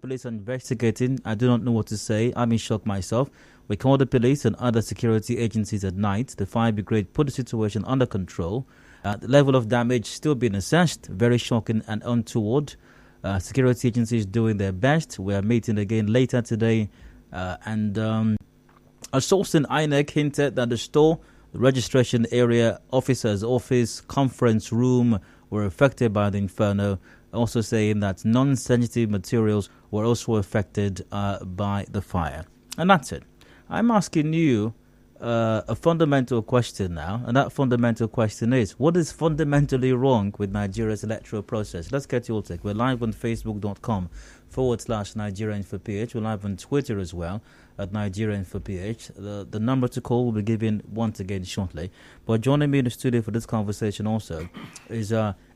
Police are investigating. I do not know what to say. I'm in shock myself. We called the police and other security agencies at night. The fire brigade put the situation under control. The level of damage still being assessed. Very shocking and untoward. Security agencies doing their best. We are meeting again later today. A source in INEC hinted that the store, the registration area, officer's office, conference room were affected by the inferno. Also saying that non-sensitive materials were also affected by the fire. And that's it. I'm asking you a fundamental question now, and that fundamental question is, what is fundamentally wrong with Nigeria's electoral process? Let's get your take. We're live on Facebook.com/NigeriaInfoPH. We're live on Twitter as well at NigeriaInfoPH. The number to call will be given once again shortly. But joining me in the studio for this conversation also is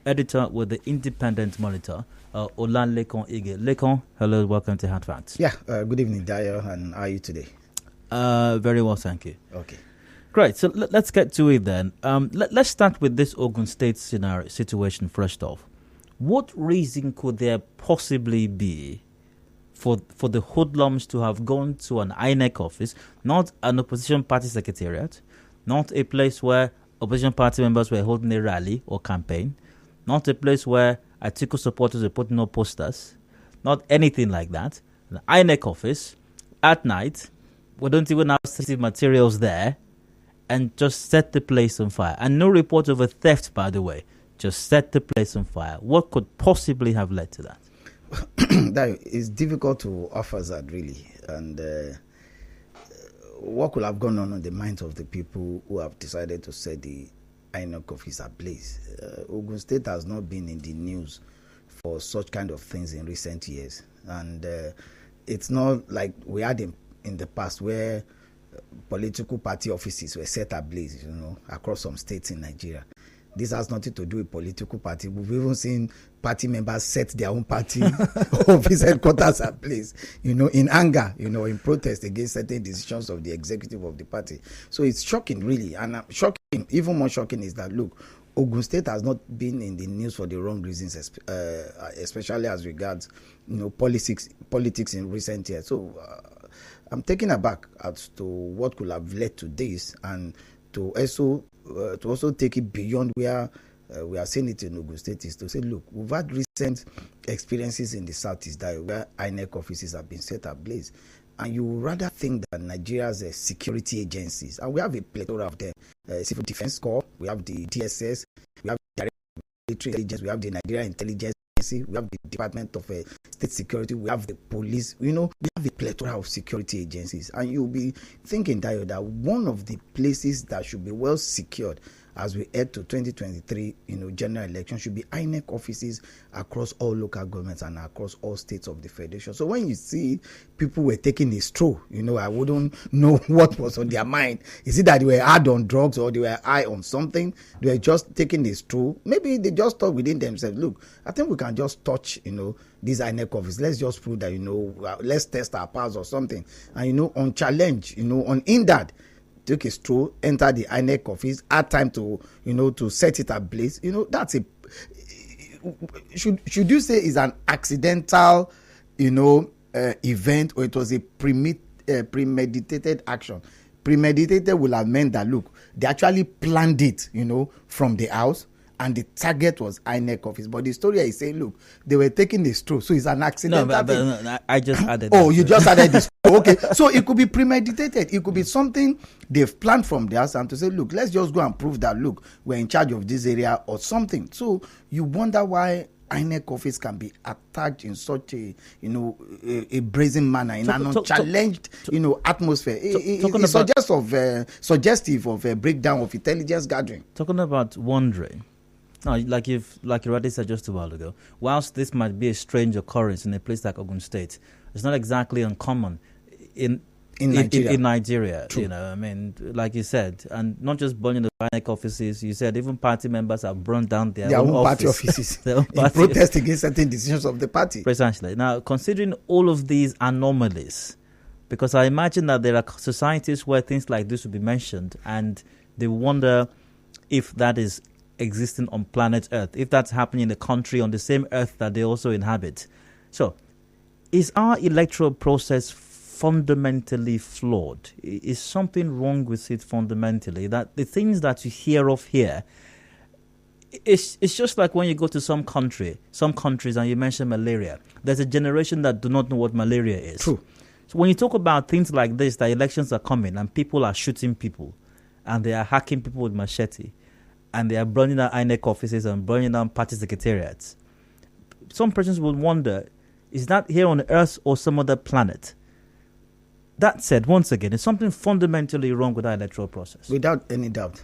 editor with the Independent Monitor, Olalekan. Lekan, hello, welcome to Hard Facts. Yeah, good evening, Dio, and how are you today? Very well, thank you. Okay. Great, so let's get to it then. Let's start with this Ogun State situation first off. What reason could there possibly be for the hoodlums to have gone to an INEC office, not an opposition party secretariat, not a place where opposition party members were holding a rally or campaign, not a place where Atiku supporters were putting up posters, not anything like that. An INEC office at night, we don't even have sensitive materials there, and just set the place on fire. And no report of a theft, by the way. Just set the place on fire. What could possibly have led to that? That is difficult to offer that, really. And what could have gone on the minds of the people who have decided to set the INEC office ablaze? Ogun State has not been in the news for such kind of things in recent years. And it's not like we had in the past where political party offices were set ablaze, across some states in Nigeria. This has nothing to do with political party. We've even seen party members set their own party office headquarters ablaze, in anger, in protest against certain decisions of the executive of the party. So it's shocking, really. And shocking, even more shocking is that, look, Ogun State has not been in the news for the wrong reasons, especially as regards, politics in recent years. So I'm taken aback as to what could have led to this, and to also take it beyond where we are seeing it in Ogun State, is to say, look, we've had recent experiences in the Southeast where INEC offices have been set ablaze. And you would rather think that Nigeria's security agencies, and we have a plethora of them, Civil Defense Corps, we have the DSS, we have the Direct Military Intelligence, we have the Nigeria Intelligence Agency, we have the Department of State Security, we have the police, we have a plethora of security agencies. And you'll be thinking, Dio, that one of the places that should be well secured as we head to 2023, general election should be INEC offices across all local governments and across all states of the federation. So when you see people were taking a stroll, I wouldn't know what was on their mind. Is it that they were hard on drugs or they were high on something? They were just taking a stroll. Maybe they just thought within themselves, look, I think we can just touch, this INEC office. Let's just prove that, let's test our powers or something. And, on challenge, unhindered, take a stroll, enter the INEC office, had time to, to set it ablaze. That's should you say is an accidental, event, or it was a premeditated action? Premeditated will have meant that, look, they actually planned it, from the house, and the target was INEC office. But the story is saying, look, they were taking the stroll, so it's an accident. No, I just added. Oh, you just added this. Okay, so it could be premeditated. It could be something they've planned from theirs, and to say, look, let's just go and prove that, look, we're in charge of this area or something. So you wonder why INEC office can be attacked in such a brazen manner, in an unchallenged atmosphere. It's suggestive of a breakdown of intelligence gathering. Talking about wondering. No, like you already said just a while ago, whilst this might be a strange occurrence in a place like Ogun State, it's not exactly uncommon in Nigeria. True. Like you said, and not just burning the INEC offices. You said even party members have burned down their own party offices in protest against certain decisions of the party. Precisely. Now, considering all of these anomalies, because I imagine that there are societies where things like this will be mentioned, and they wonder if that is existing on planet Earth, if that's happening in the country on the same Earth that they also inhabit. So, Is our electoral process fundamentally flawed? Is something wrong with it fundamentally? That the things that you hear of here, it's just like when you go to some countries, and you mention malaria. There's a generation that do not know what malaria is. True. So when you talk about things like this, that elections are coming and people are shooting people, and they are hacking people with machete, and they are burning down INEC offices and burning down party secretariats, some persons will wonder, is that here on Earth or some other planet? That said, once again, is something fundamentally wrong with our electoral process? Without any doubt,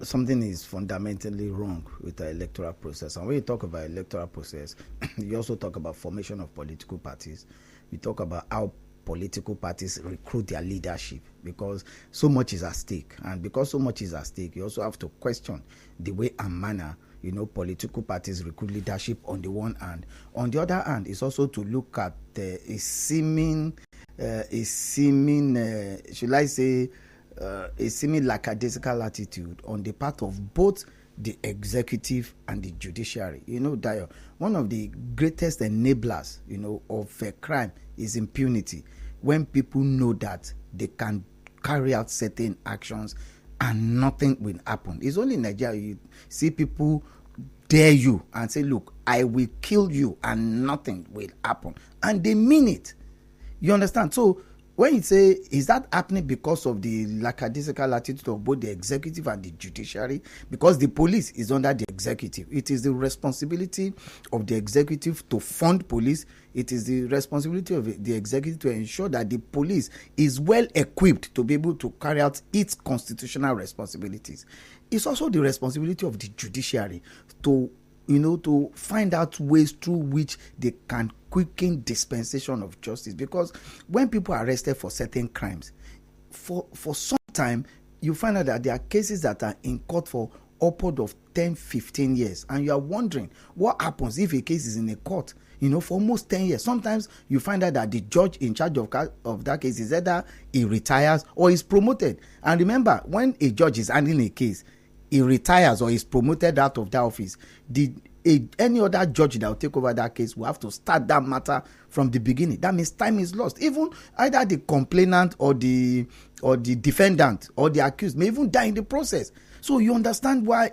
something is fundamentally wrong with the electoral process. And when you talk about electoral process, you also talk about formation of political parties. We talk about how political parties recruit their leadership, because so much is at stake. And because so much is at stake, you also have to question the way and manner political parties recruit leadership on the one hand. On the other hand, it's also to look at a seeming lackadaisical attitude on the part of both the executive and the judiciary. Dio, one of the greatest enablers, of a crime is impunity. When people know that they can carry out certain actions and nothing will happen. It's only in Nigeria you see people dare you and say, look, I will kill you and nothing will happen. And they mean it. You understand? So when you say, is that happening because of the lackadaisical attitude of both the executive and the judiciary? Because the police is under the executive. It is the responsibility of the executive to fund police. It is the responsibility of the executive to ensure that the police is well equipped to be able to carry out its constitutional responsibilities. It's also the responsibility of the judiciary to find out ways through which they can quicken dispensation of justice. Because when people are arrested for certain crimes, for some time, you find out that there are cases that are in court for upward of 10, 15 years. And you are wondering what happens if a case is in a court, for almost 10 years. Sometimes you find out that the judge in charge of that case is either he retires or is promoted. And remember, when a judge is handling a case, he retires or is promoted out of that office, any other judge that will take over that case will have to start that matter from the beginning. That means time is lost. Even either the complainant or the defendant or the accused may even die in the process. So you understand why,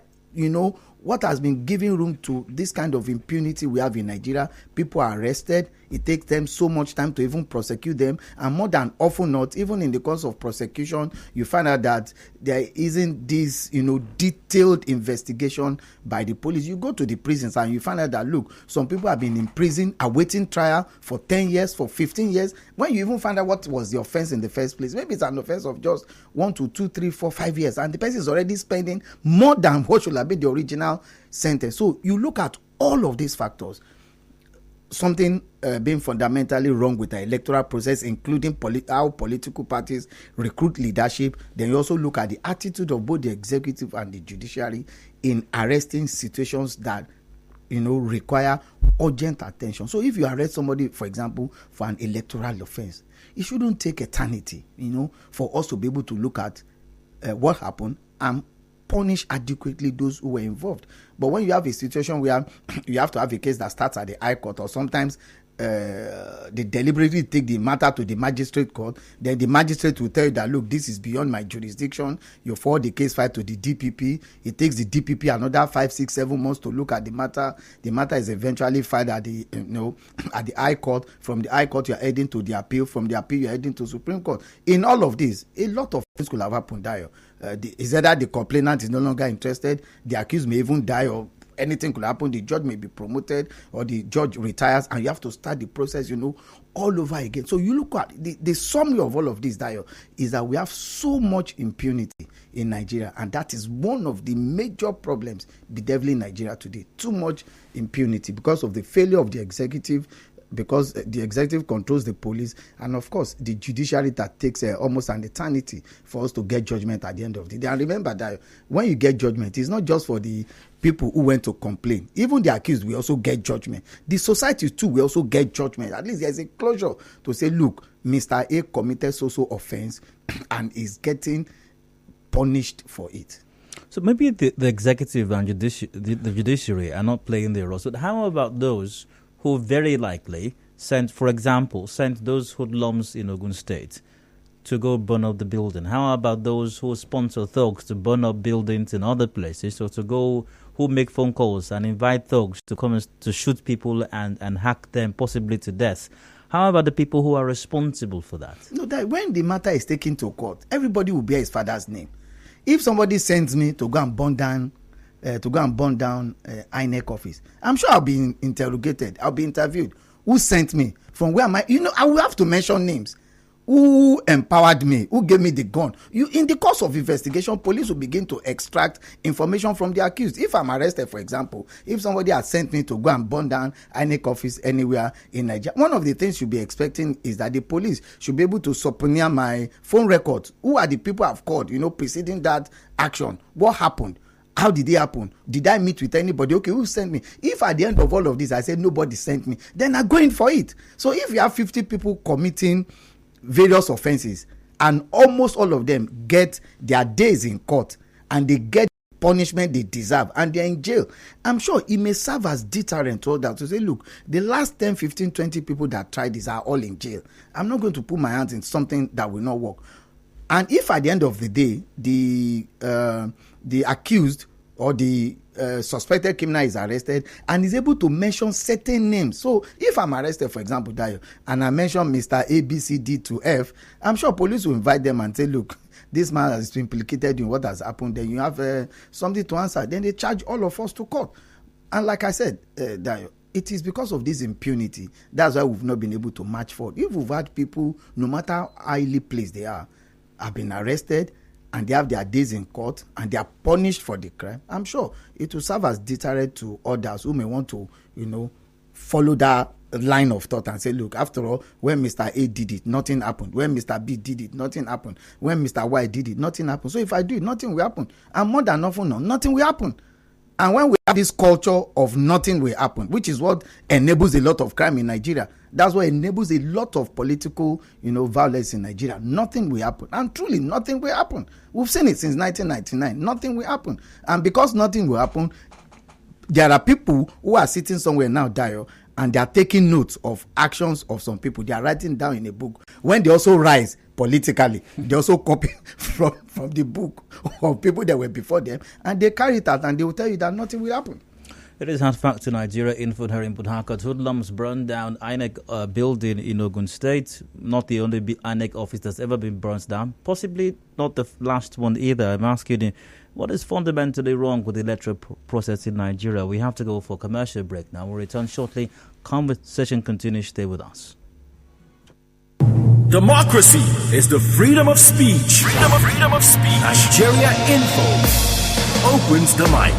what has been giving room to this kind of impunity we have in Nigeria. People are arrested. It takes them so much time to even prosecute them. And more than often not, even in the course of prosecution, you find out that there isn't this, detailed investigation by the police. You go to the prisons and you find out that, look, some people have been in prison awaiting trial for 10 years, for 15 years. When you even find out what was the offense in the first place, maybe it's an offense of just 1 to 2, 3, 4, 5 years. And the person is already spending more than what should have been the original sentence. So you look at all of these factors, something being fundamentally wrong with the electoral process, including how political parties recruit leadership. Then you also look at the attitude of both the executive and the judiciary in arresting situations that require urgent attention. So if you arrest somebody, for example, for an electoral offense, it shouldn't take eternity, for us to be able to look at what happened and punish adequately those who were involved. But when you have a situation where you have to have a case that starts at the High Court, or sometimes they deliberately take the matter to the magistrate court, then the magistrate will tell you that, look, this is beyond my jurisdiction. You forward the case file to the DPP. It takes the DPP another 5, 6, 7 months to look at the matter. The matter is eventually filed at the at the High Court. From the High Court, you are heading to the appeal. From the appeal, you are heading to Supreme Court. In all of this, a lot of things could have happened there. Is either the complainant is no longer interested, the accused may even die, or anything could happen. The judge may be promoted, or the judge retires, and you have to start the process, all over again. So you look at the summary of all of this, Dio, is that we have so much impunity in Nigeria, and that is one of the major problems bedeviling Nigeria today. Too much impunity because of the failure of the executive, because the executive controls the police, and of course the judiciary that takes almost an eternity for us to get judgment at the end of the day. And remember that when you get judgment, it's not just for the people who went to complain. Even the accused will also get judgment. The society too will also get judgment. At least there's a closure to say, look, Mr. A committed so offense and is getting punished for it. So maybe the executive and the judiciary are not playing their role. So how about those who very likely for example, sent those hoodlums in Ogun State to go burn up the building? How about those who sponsor thugs to burn up buildings in other places, or to go who make phone calls and invite thugs to come to shoot people and hack them possibly to death? How about the people who are responsible for that? No, that when the matter is taken to court, everybody will bear his father's name. If somebody sends me to go and burn down INEC office, I'm sure I'll be interrogated. I'll be interviewed. Who sent me? From where am I? I will have to mention names. Who empowered me? Who gave me the gun? In the course of investigation, police will begin to extract information from the accused. If I'm arrested, for example, if somebody has sent me to go and burn down INEC office anywhere in Nigeria, one of the things you'll be expecting is that the police should be able to subpoena my phone records. Who are the people I've called, preceding that action? What happened? How did it happen? Did I meet with anybody? Okay, who sent me? If at the end of all of this, I said nobody sent me, then I'm going for it. So if you have 50 people committing various offenses and almost all of them get their days in court and they get punishment they deserve and they're in jail, I'm sure it may serve as deterrent to others to say, look, the last 10, 15, 20 people that tried this are all in jail. I'm not going to put my hands in something that will not work. And if at the end of the day the accused or the suspected criminal is arrested and is able to mention certain names. So if I'm arrested, for example, Dayo, and I mention Mr. A, B, C, D to F, I'm sure police will invite them and say, look, this man has been implicated in what has happened. Then you have something to answer. Then they charge all of us to court. And like I said, Dayo, it is because of this impunity. That's why we've not been able to march forward. If we've had people, no matter how highly placed they are, have been arrested, and they have their days in court and they are punished for the crime, I'm sure it will serve as deterrent to others who may want to, follow that line of thought and say, look, after all, when Mr. A did it, nothing happened. When Mr. B did it, nothing happened. When Mr. Y did it, nothing happened. So if I do it, nothing will happen. And more than often, nothing will happen. And when we have this culture of nothing will happen, which is what enables a lot of crime in Nigeria, that's what enables a lot of political, violence in Nigeria. Nothing will happen. And truly, nothing will happen. We've seen it since 1999. Nothing will happen. And because nothing will happen, there are people who are sitting somewhere now, Dio, and they are taking notes of actions of some people. They are writing down in a book. When they also rise politically, they also copy from the book of people that were before them, and they carry it out, and they will tell you that nothing will happen. It is hard fact to Nigeria. Info here in Port Harcourt. Hoodlums burned down INEC building in Ogun State. Not the only INEC office that's ever been burned down. Possibly not the last one either. I'm asking you, what is fundamentally wrong with the electoral process in Nigeria? We have to go for a commercial break now. We'll return shortly. Conversation continues. Stay with us. Democracy is the freedom of speech. Freedom of speech. Nigeria Info opens the mic.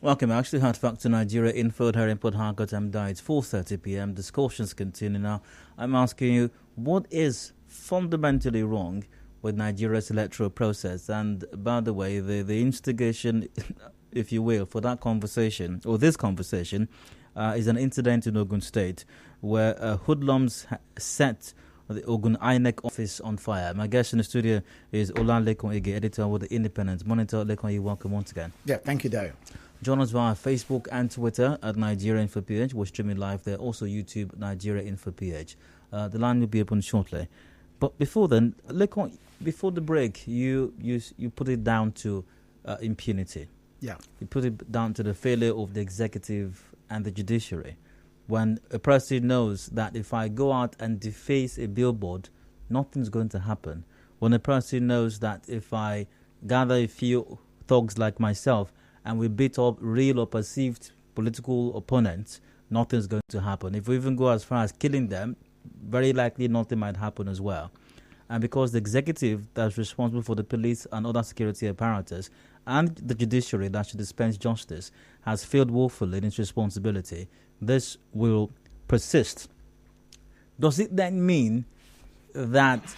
Welcome. I actually had back to Nigeria Info here in Port Harcourt. It's 4:30 p.m. Discussions continue now. I'm asking you, what is fundamentally wrong with Nigeria's electoral process? And by the way, the instigation, if you will, for that conversation, or this conversation, is an incident in Ogun State where hoodlums set the Ogun INEC office on fire. My guest in the studio is Olalekan, editor with the Independent Monitor. Lekon, you're welcome once again. Yeah, thank you, Dayo. Join us via Facebook and Twitter at Nigeria Info PH. We're streaming live there. Also YouTube, Nigeria Info PH. The line will be open shortly. But before then, Lekon, before the break, you put it down to impunity. Yeah. You put it down to the failure of the executive and the judiciary. When a person knows that if I go out and deface a billboard, nothing's going to happen. When a person knows that if I gather a few thugs like myself and we beat up real or perceived political opponents, nothing's going to happen. If we even go as far as killing them, very likely nothing might happen as well. And because the executive that's responsible for the police and other security apparatus and the judiciary that should dispense justice has failed woefully in its responsibility, this will persist. Does it then mean that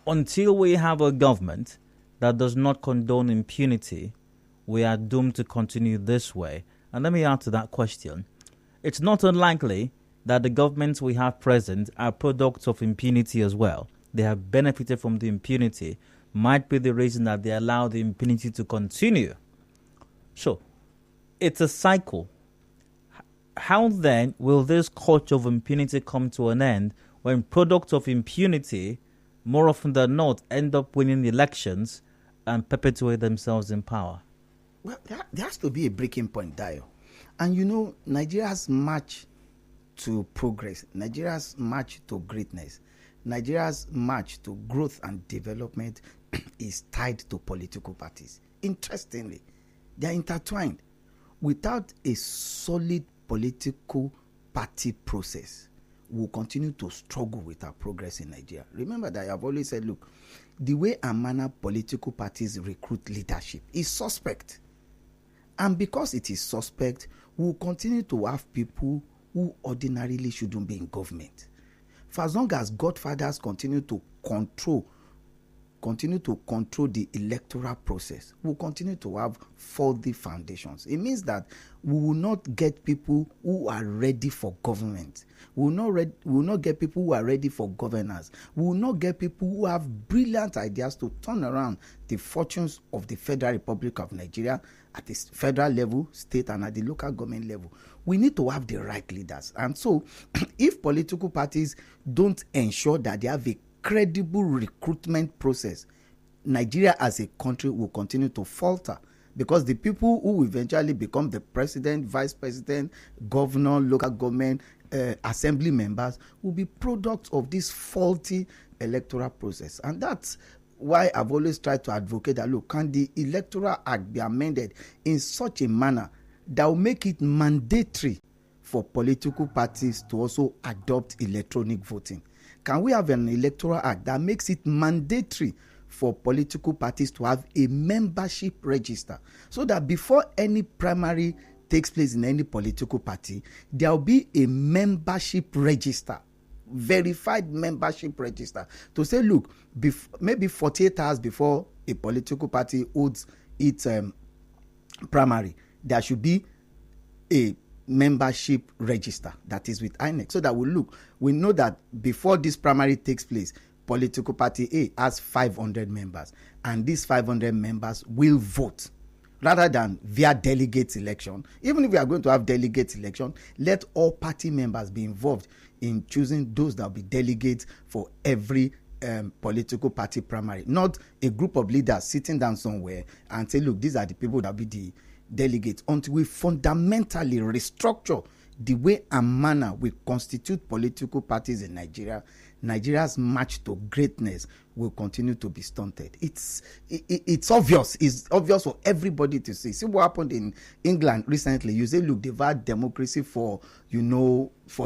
until we have a government that does not condone impunity, we are doomed to continue this way? And let me answer that question. It's not unlikely that the governments we have present are products of impunity as well. They have benefited from the impunity, might be the reason that they allow the impunity to continue. So, it's a cycle. How then will this culture of impunity come to an end when products of impunity, more often than not, end up winning elections and perpetuate themselves in power? Well, there has to be a breaking point, Dio. And you know, Nigeria's march to progress, Nigeria's march to greatness, Nigeria's march to growth and development is tied to political parties. Interestingly, they are intertwined. Without a solid political party process, we'll continue to struggle with our progress in Nigeria. Remember that I have always said, look, the way and manner political parties recruit leadership is suspect. And because it is suspect, we'll continue to have people who ordinarily shouldn't be in government. For as long as godfathers continue to control the electoral process, we'll continue to have faulty foundations. It means that we will not get people who are ready for government. We will not get people who are ready for governance. We will not get people who have brilliant ideas to turn around the fortunes of the Federal Republic of Nigeria at the federal level, state, and at the local government level. We need to have the right leaders. And so, if political parties don't ensure that they have a credible recruitment process, Nigeria as a country will continue to falter, because the people who eventually become the president, vice president, governor, local government, assembly members will be products of this faulty electoral process. And that's why I've always tried to advocate that, look, can the Electoral Act be amended in such a manner that will make it mandatory for political parties to also adopt electronic voting? Can we have an Electoral Act that makes it mandatory for political parties to have a membership register, so that before any primary takes place in any political party, there will be a membership register, verified membership register, to say, look, maybe 48 hours before a political party holds its primary, there should be a membership register that is with INEC, so that we know that before this primary takes place, political party A has 500 members, and these 500 members will vote, rather than via delegate election. Even if we are going to have delegate election, let all party members be involved in choosing those that will be delegates for every political party primary, not a group of leaders sitting down somewhere and say, look, these are the people that will be the delegates, until we fundamentally restructure the way and manner we constitute political parties in Nigeria. Nigeria's march to greatness will continue to be stunted. It's obvious. It's obvious for everybody to see. See what happened in England recently. You say, look, they've had democracy for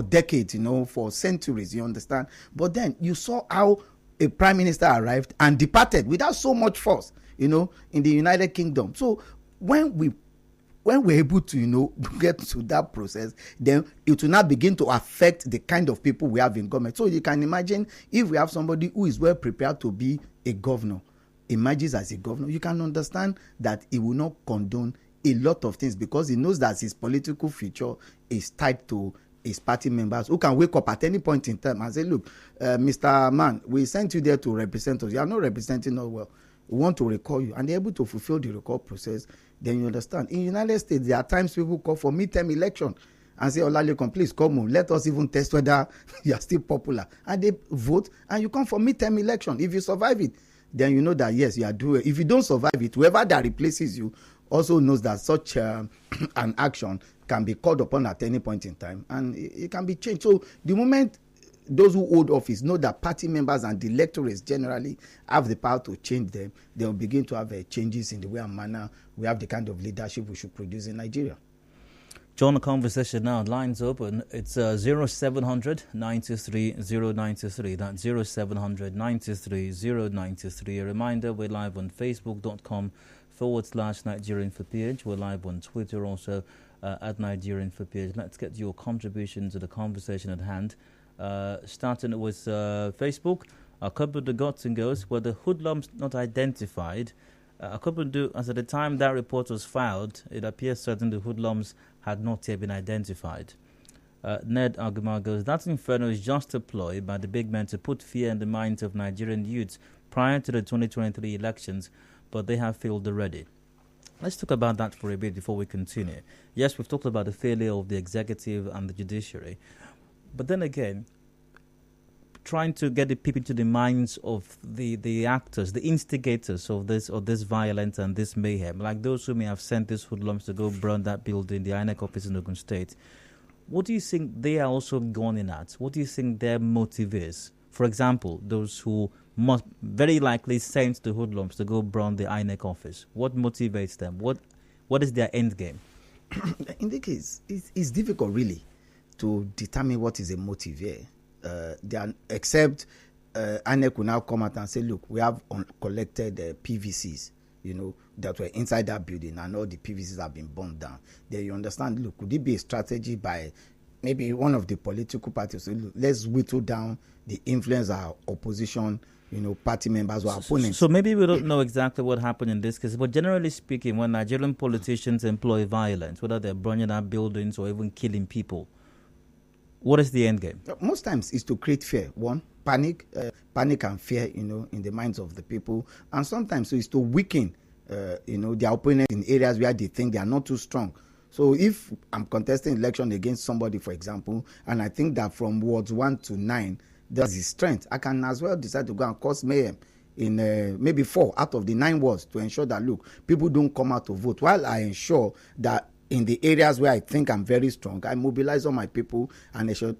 decades, for centuries, you understand? But then you saw how a prime minister arrived and departed without so much force, in the United Kingdom. So when we when we're able to, get to that process, then it will now begin to affect the kind of people we have in government. So you can imagine if we have somebody who is well prepared to be a governor, emerges as a governor, you can understand that he will not condone a lot of things because he knows that his political future is tied to his party members who can wake up at any point in time and say, look, Mr. Man, we sent you there to represent us. You are not representing us well. We want to recall you. And they're able to fulfill the recall process. Then you understand. In the United States, there are times people call for midterm election and say, Olalekan, please come on. Let us even test whether you are still popular. And they vote and you come for midterm election. If you survive it, then you know that, yes, you are doing it. If you don't survive it, whoever that replaces you also knows that such an action can be called upon at any point in time and it can be changed. So the moment those who hold office know that party members and the electorates generally have the power to change them, they will begin to have changes in the way and manner we have the kind of leadership we should produce in Nigeria. Join the conversation now. Lines open. It's 0700 93 093. That's 0700 93 093. A reminder, we're live on Facebook.com/Nigerian for PH. We're live on Twitter also at Nigerian for PH. Let's get your contribution to the conversation at hand. Starting with Facebook, a couple of the gots and goes were the hoodlums not identified. A couple do, as at the time that report was filed, it appears certain the hoodlums had not yet been identified. Ned Agumar goes, that inferno is just a ploy by the big men to put fear in the minds of Nigerian youths prior to the 2023 elections, but they have failed already. Let's talk about that for a bit before we continue. Yes, we've talked about the failure of the executive and the judiciary, but then again, trying to get the people into the minds of the actors, the instigators of this violence and this mayhem, like those who may have sent these hoodlums to go burn that building, the INEC office in Ogun State. What do you think they are also gunning at? What do you think their motive is? For example, those who must very likely sent the hoodlums to go burn the INEC office. What motivates them? What is their end game? In this case, it's difficult really to determine what is a motive here. Except INEC will now come out and say, look, we have collected PVCs, that were inside that building and all the PVCs have been burned down. Then you understand, look, could it be a strategy by maybe one of the political parties? So look, let's whittle down the influence of our opposition, party members or opponents. So maybe we don't know exactly what happened in this case, but generally speaking, when Nigerian politicians employ violence, whether they're burning up buildings or even killing people, what is the end game? Most times it's to create fear. One, panic and fear, in the minds of the people. And sometimes it's to weaken, their opponents in areas where they think they are not too strong. So if I'm contesting election against somebody, for example, and I think that from wards 1 to 9, there's his strength, I can as well decide to go and cause mayhem in maybe 4 out of the 9 wards to ensure that, look, people don't come out to vote, while I ensure that in the areas where I think I'm very strong, I mobilize all my people and ensure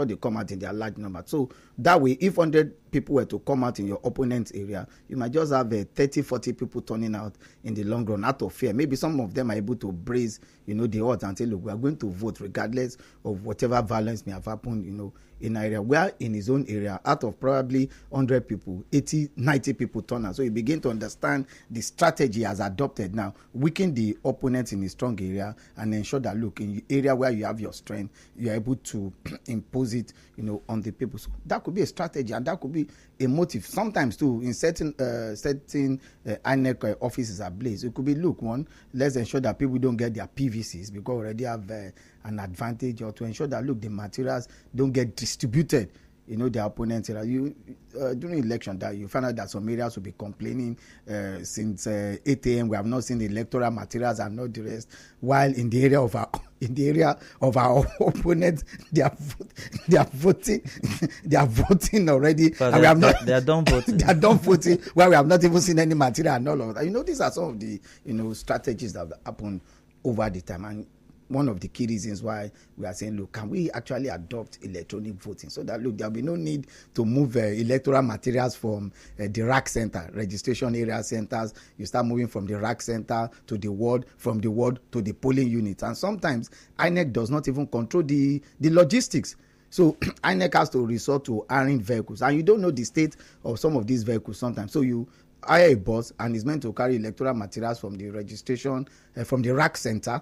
they come out in their large number. So that way, if 100 people were to come out in your opponent's area, you might just have 30, 40 people turning out in the long run out of fear. Maybe some of them are able to brace, the odds and say, look, we are going to vote regardless of whatever violence may have happened, in an area. Where in his own area, out of probably 100 people, 80, 90 people turn out. So you begin to understand the strategy he has adopted now, weaken the opponents in a strong area and ensure that, look, in the area where you have your strength, you are able to impose it, on the people. So that could be a strategy and that could be a motive. Sometimes too, in certain INEC offices ablaze, it could be, look, one, let's ensure that people don't get their PVCs because we already have an advantage, or to ensure that, look, the materials don't get distributed, their opponents. During election, that you find out that some areas will be complaining since 8 a.m. we have not seen the electoral materials and not the rest. While in the area of our opponents, they are voting already. But and we have not. They are done voting. They are done voting. Where we have not even seen any material and all of that. These are some of the strategies that have happened over the time. And one of the key reasons why we are saying, look, can we actually adopt electronic voting so that, look, there will be no need to move electoral materials from the rack center, registration area centers. You start moving from the rack center to the ward, from the ward to the polling unit. And sometimes INEC does not even control the logistics. So INEC has to resort to hiring vehicles. And you don't know the state of some of these vehicles sometimes. So you hire a bus and is meant to carry electoral materials from the registration, from the rack center,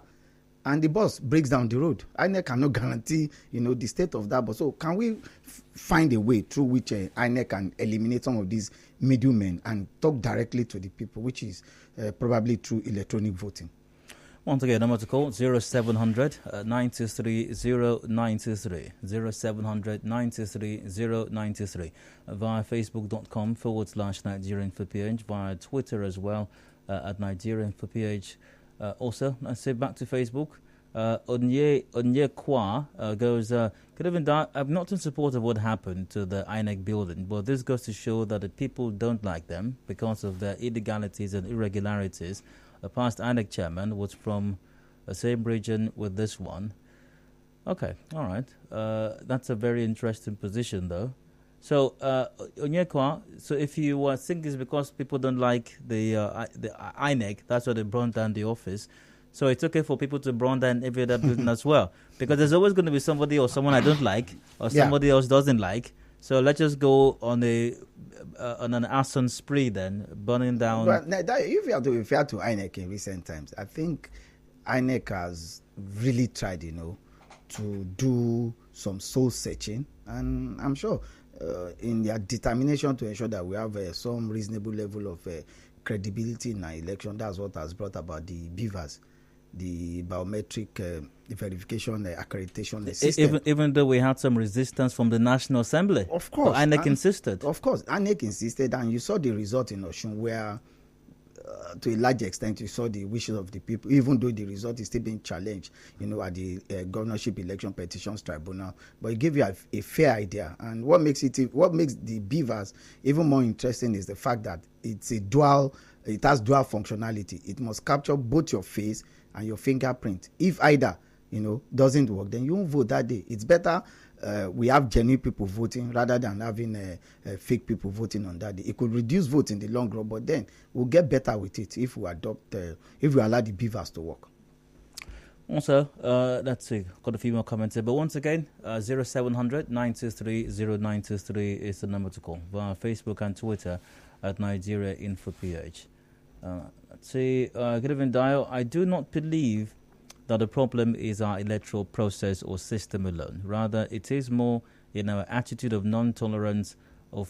and the bus breaks down the road. INEC cannot guarantee, the state of that bus. So can we find a way through which INEC can eliminate some of these middlemen and talk directly to the people, which is probably through electronic voting? Once again, number to call 0700 923 0923 0700 923 0923 via facebook.com/Nigerian for PH, via Twitter as well at Nigerian for PH. Also, I say back to Facebook. Onye Kwa goes, good evening, I'm not in support of what happened to the INEC building, but this goes to show that the people don't like them because of their illegalities and irregularities. A past INEC chairman was from the same region with this one. Okay, all right. That's a very interesting position, though. So, Onyekwa, so if you think it's because people don't like the INEC, that's why they burned down the office. So it's okay for people to burn down every other building as well, because there's always going to be somebody or someone I don't like or somebody else doesn't like. So let's just go on an arson spree then, burning down. But if you have to refer to INEC in recent times, I think INEC has really tried, to do some soul searching, and I'm sure in their determination to ensure that we have some reasonable level of credibility in our election, that's what has brought about the BVAS, the biometric verification accreditation system. Even though we had some resistance from the National Assembly. Of course. INEC insisted. Of course. INEC insisted, and you saw the result in Osun where, to a large extent, you saw the wishes of the people, even though the result is still being challenged, at the Governorship Election Petitions Tribunal. But it gave you a fair idea. And what makes the BVAS even more interesting is the fact that it has dual functionality. It must capture both your face and your fingerprint. If either, doesn't work, then you won't vote that day. It's better we have genuine people voting rather than having fake people voting on that day. It could reduce votes in the long run, but then we'll get better with it if we allow the BVAS to work. Also, let's see, got a few more comments here. But once again, 0700 923 0923 is the number to call via Facebook and Twitter at Nigeria Info PH. Let's see, good evening, Dio. I do not believe that the problem is our electoral process or system alone. Rather, it is more in our attitude of non-tolerance of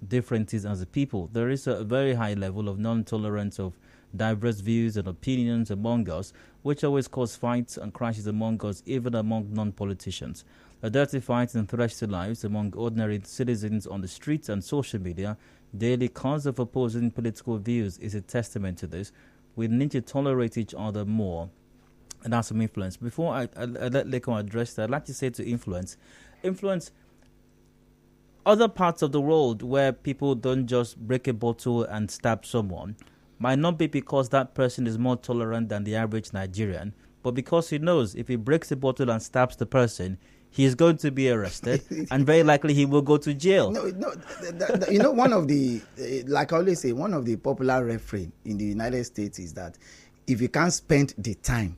differences as a people. There is a very high level of non-tolerance of diverse views and opinions among us, which always cause fights and crashes among us, even among non-politicians. The dirty fights and threats to lives among ordinary citizens on the streets and social media daily cause of opposing political views is a testament to this. We need to tolerate each other more. And that's some influence. Before I let Lekon address that, I'd like to say to influence, other parts of the world where people don't just break a bottle and stab someone might not be because that person is more tolerant than the average Nigerian, but because he knows if he breaks a bottle and stabs the person, he is going to be arrested and very likely he will go to jail. One of the, like I always say, one of the popular refrain in the United States is that if you can't spend the time,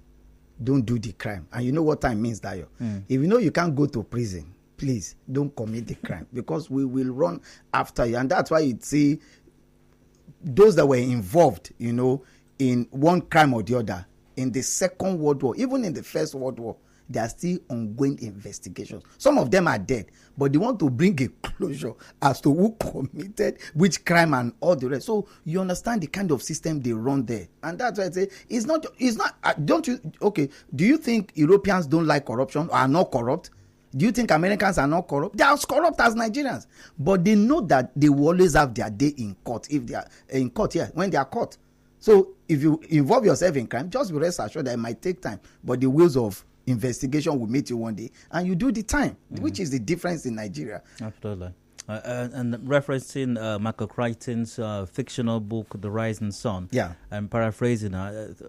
don't do the crime. And you know what time means, Dayo? If you know you can't go to prison, please don't commit the crime, because we will run after you. And that's why you see those that were involved, in one crime or the other, in the Second World War, even in the First World War, there are still ongoing investigations. Some of them are dead, but they want to bring a closure as to who committed which crime and all the rest. So you understand the kind of system they run there. And that's why I say, it's not, do you think Europeans don't like corruption or are not corrupt? Do you think Americans are not corrupt? They are as corrupt as Nigerians. But they know that they will always have their day in court, if they are in court, when they are caught. So if you involve yourself in crime, just be rest assured that it might take time, but the wheels of investigation will meet you one day and you do the time, which is the difference in Nigeria. Absolutely. And referencing Michael Crichton's fictional book, The Rising Sun, and paraphrasing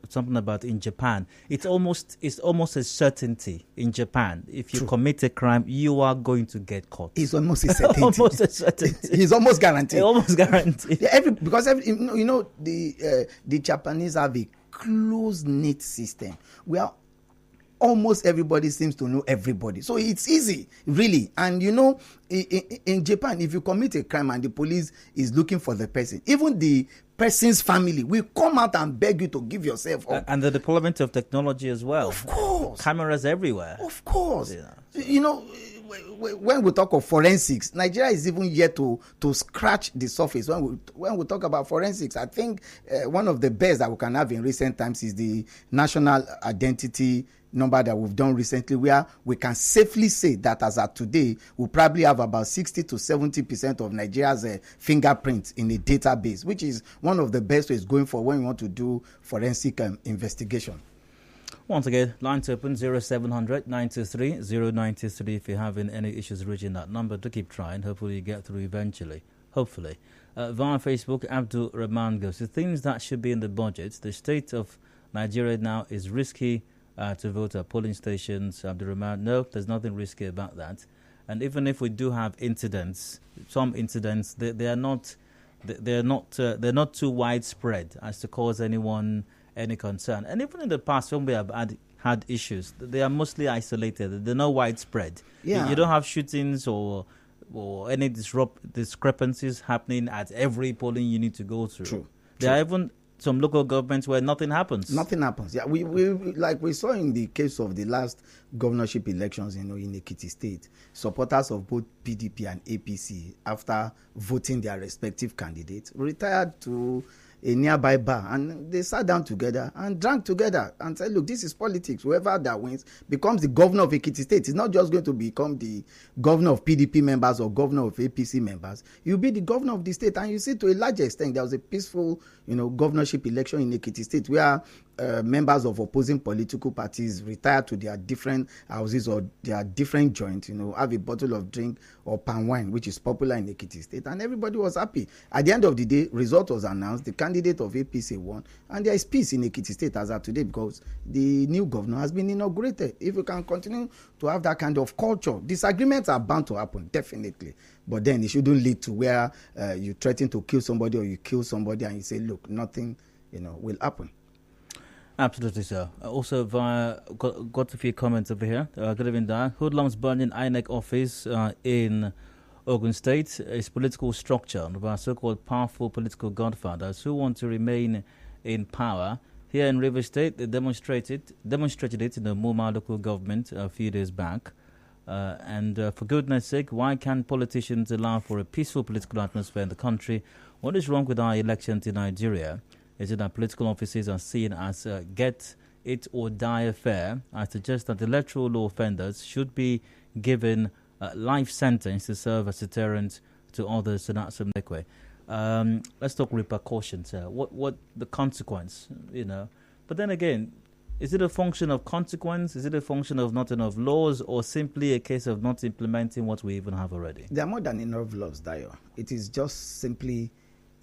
something about in Japan, it's almost a certainty in Japan. If you commit a crime, you are going to get caught. It's almost a certainty. Almost a certainty. It's almost guaranteed. Almost guaranteed. The Japanese have a close-knit system where almost everybody seems to know everybody. So it's easy, really. And you know, in Japan, if you commit a crime and the police is looking for the person, even the person's family will come out and beg you to give yourself up. And the deployment of technology as well. Of course. Cameras everywhere. Of course. Yeah. You know, when we talk of forensics, Nigeria is even yet to scratch the surface. When we talk about forensics, I think one of the best that we can have in recent times is the national identity number that we've done recently, where we can safely say that as of today, we probably have about 60 to 70% of Nigeria's fingerprints in a database, which is one of the best ways going for when you want to do forensic investigation. Once again, lines open 0700 923 093 if you're having any issues reaching that number. To keep trying, hopefully you get through eventually. Hopefully. Via Facebook, Abdul Rahman goes, the things that should be in the budget, the state of Nigeria now is risky to vote at polling stations. Abdul Rahman, no, there's nothing risky about that. And even if we do have incidents, some incidents, they're not too widespread as to cause anyone any concern. And even in the past, when we have had issues, they are mostly isolated. They're not widespread. Yeah. You don't have shootings or any discrepancies happening at every polling unit to go through. True. There are even some local governments where nothing happens. Nothing happens. Yeah, we like we saw in the case of the last governorship elections, in Ekiti State, supporters of both PDP and APC, after voting their respective candidates, retired to a nearby bar and they sat down together and drank together and said, look, this is politics. Whoever that wins becomes the governor of Ekiti State. It's not just going to become the governor of PDP members or governor of APC members. You'll be the governor of the state. And you see, to a large extent, there was a peaceful, governorship election in Ekiti State where members of opposing political parties retire to their different houses or their different joints, have a bottle of drink or palm wine, which is popular in Ekiti State, and everybody was happy. At the end of the day, result was announced, the candidate of APC won, and there is peace in Ekiti State as of today because the new governor has been inaugurated. If we can continue to have that kind of culture, disagreements are bound to happen, definitely, but then it shouldn't lead to where you threaten to kill somebody or you kill somebody and you say, look, nothing, will happen. Absolutely, sir. Also, got a few comments over here. Good evening, Dan. Hoodlums burning INEC office in Ogun State is political structure by so-called powerful political godfathers who want to remain in power. Here in River State, they demonstrated it in the Muma local government a few days back. And for goodness sake, why can't politicians allow for a peaceful political atmosphere in the country? What is wrong with our elections in Nigeria? Is it that political offices are seen as get it or die affair? I suggest that electoral law offenders should be given a life sentence to serve as deterrent to others. So that's some way. Let's talk repercussions here. What the consequence, But then again, is it a function of consequence? Is it a function of not enough laws, or simply a case of not implementing what we even have already? There are more than enough laws, Dayo. It is just simply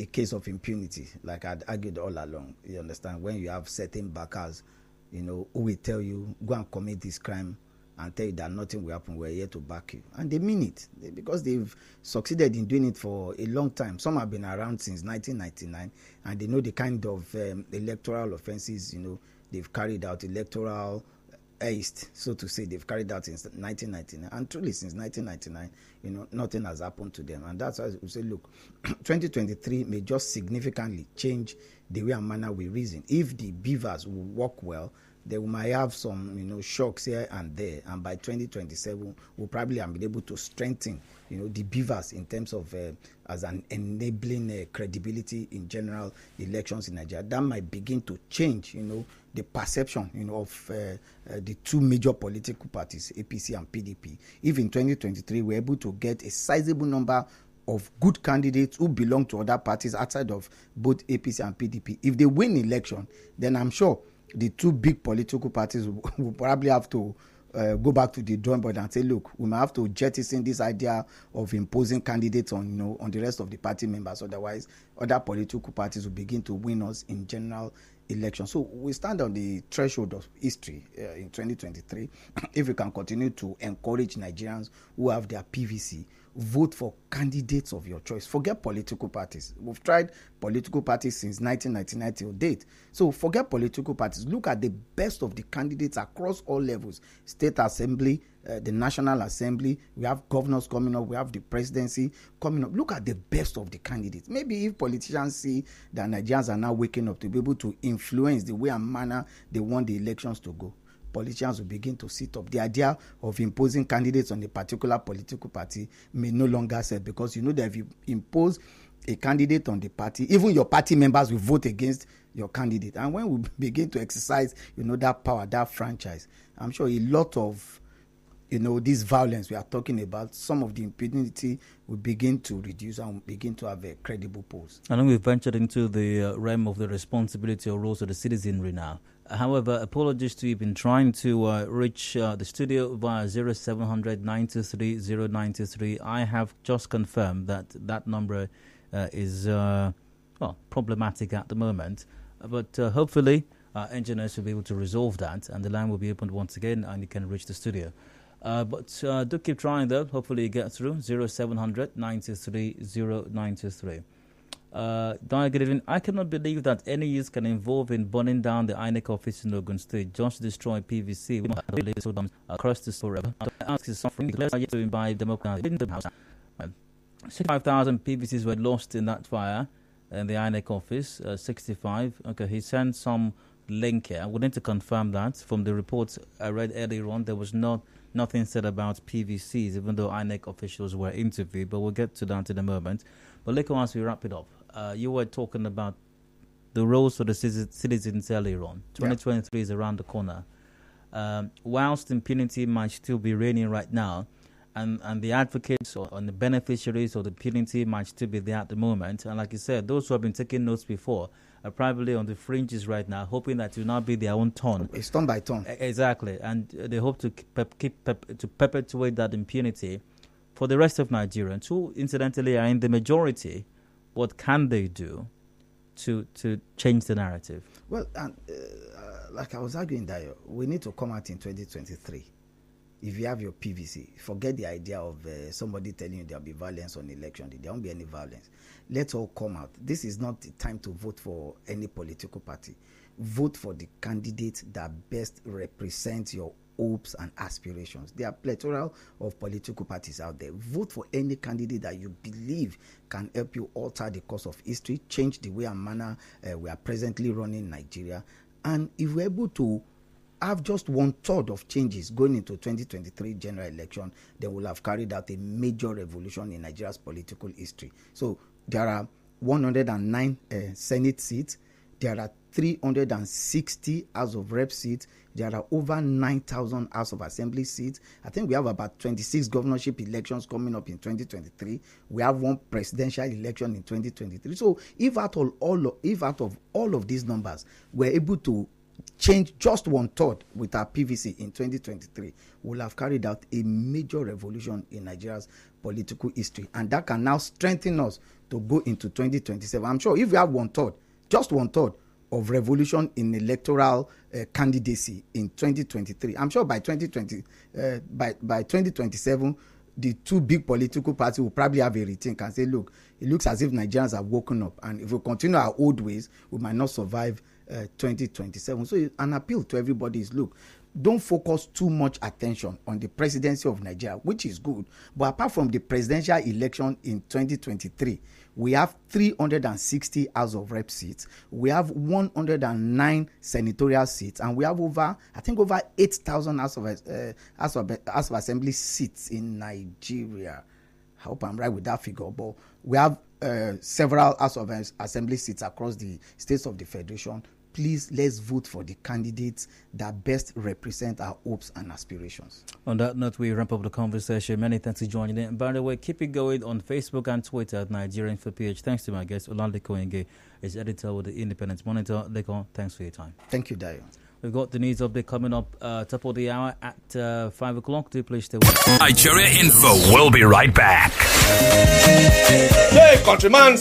a case of impunity, like I'd argued all along. You understand? When you have certain backers, who will tell you, go and commit this crime and tell you that nothing will happen, we're here to back you. And they mean it, because they've succeeded in doing it for a long time. Some have been around since 1999, and they know the kind of electoral offenses, they've carried out, electoral heist, so to say, they've carried out since 1999, and truly since 1999, nothing has happened to them. And that's why we say, look, 2023 may just significantly change the way and manner we reason. If the beavers will work well, they might have some, shocks here and there, and by 2027, we'll probably be able to strengthen, the beavers in terms of as an enabling credibility in general elections in Nigeria. That might begin to change, the perception, of the two major political parties, APC and PDP. If in 2023 we're able to get a sizable number of good candidates who belong to other parties outside of both APC and PDP, if they win election, then I'm sure the two big political parties will probably have to go back to the drawing board and say, look, we might have to jettison this idea of imposing candidates on the rest of the party members. Otherwise, other political parties will begin to win us in general elections. So we stand on the threshold of history in 2023. If we can continue to encourage Nigerians who have their PVC, vote for candidates of your choice. Forget political parties. We've tried political parties since 1999 till date. So forget political parties. Look at the best of the candidates across all levels. State Assembly, the National Assembly. We have governors coming up. We have the presidency coming up. Look at the best of the candidates. Maybe if politicians see that Nigerians are now waking up to be able to influence the way and manner they want the elections to go, politicians will begin to sit up. The idea of imposing candidates on a particular political party may no longer serve, because you know that if you impose a candidate on the party, even your party members will vote against your candidate. And when we begin to exercise, that power, that franchise, I'm sure a lot of, this violence we are talking about, some of the impunity will begin to reduce and begin to have a credible pulse. I know we've ventured into the realm of the responsibility or roles of the citizenry now. However, apologies to you. Been trying to reach the studio via 0700 923 0923. I have just confirmed that number is problematic at the moment. But hopefully, engineers will be able to resolve that, and the line will be opened once again, and you can reach the studio. But do keep trying, though. Hopefully, you get through 0700 923 0923. Good evening. I cannot believe that any youth can involve in burning down the INEC office in Ogun State just to destroy PVC. We don't have across the story. Ask is suffering. To by democracy in the house. 65,000 PVCs were lost in that fire in the INEC office. 65. Okay, he sent some link here. We need to confirm that. From the reports I read earlier on, there was nothing said about PVCs, even though INEC officials were interviewed. But we'll get to that in a moment. But Olalekan, as we wrap it up, you were talking about the roles for the citizens earlier on. 2023 is around the corner. Whilst impunity might still be reigning right now, and the advocates or the beneficiaries of the impunity might still be there at the moment. And like you said, those who have been taking notes before are probably on the fringes right now, hoping that it will not be their own turn. It's turn by turn. Exactly. And they hope to perpetuate that impunity for the rest of Nigerians, who incidentally are in the majority. What can they do to change the narrative? Well, like I was arguing that we need to come out in 2023. If you have your PVC, forget the idea of somebody telling you there'll be violence on election day. There won't be any violence. Let's all come out. This is not the time to vote for any political party. Vote for the candidate that best represents your hopes and aspirations. There are plethora of political parties out there. Vote for any candidate that you believe can help you alter the course of history, change the way and manner we are presently running Nigeria. And if we're able to have just 1/3 of changes going into 2023 general election, then we'll have carried out a major revolution in Nigeria's political history. So there are 109 Senate seats. There are 360 House of Rep seats. There are over 9,000 House of Assembly seats. I think we have about 26 governorship elections coming up in 2023. We have one presidential election in 2023. So if out of all of these numbers, we're able to change just 1/3 with our PVC in 2023, we'll have carried out a major revolution in Nigeria's political history. And that can now strengthen us to go into 2027. I'm sure if we have 1/3, just 1/3 of revolution in electoral candidacy in 2023, I'm sure by 2027, the two big political parties will probably have a rethink and say, look, it looks as if Nigerians have woken up, and if we continue our old ways, we might not survive 2027. So an appeal to everybody is, look, don't focus too much attention on the presidency of Nigeria, which is good. But apart from the presidential election in 2023, we have 360 House of Rep seats. We have 109 senatorial seats, and we have over 8,000 House of Assembly seats in Nigeria. I hope I'm right with that figure, but we have several House of Assembly seats across the states of the Federation. Please, let's vote for the candidates that best represent our hopes and aspirations. On that note, we wrap up the conversation. Many thanks for joining in. By the way, keep it going on Facebook and Twitter at Nigerian for PH. Thanks to my guest, Olalekan, is editor with the Independent Monitor. Lekon, thanks for your time. Thank you, Dayo. We've got the news update coming up top of the hour at 5 o'clock. Do please stay Nigeria Info will be right back. Hey, countryman.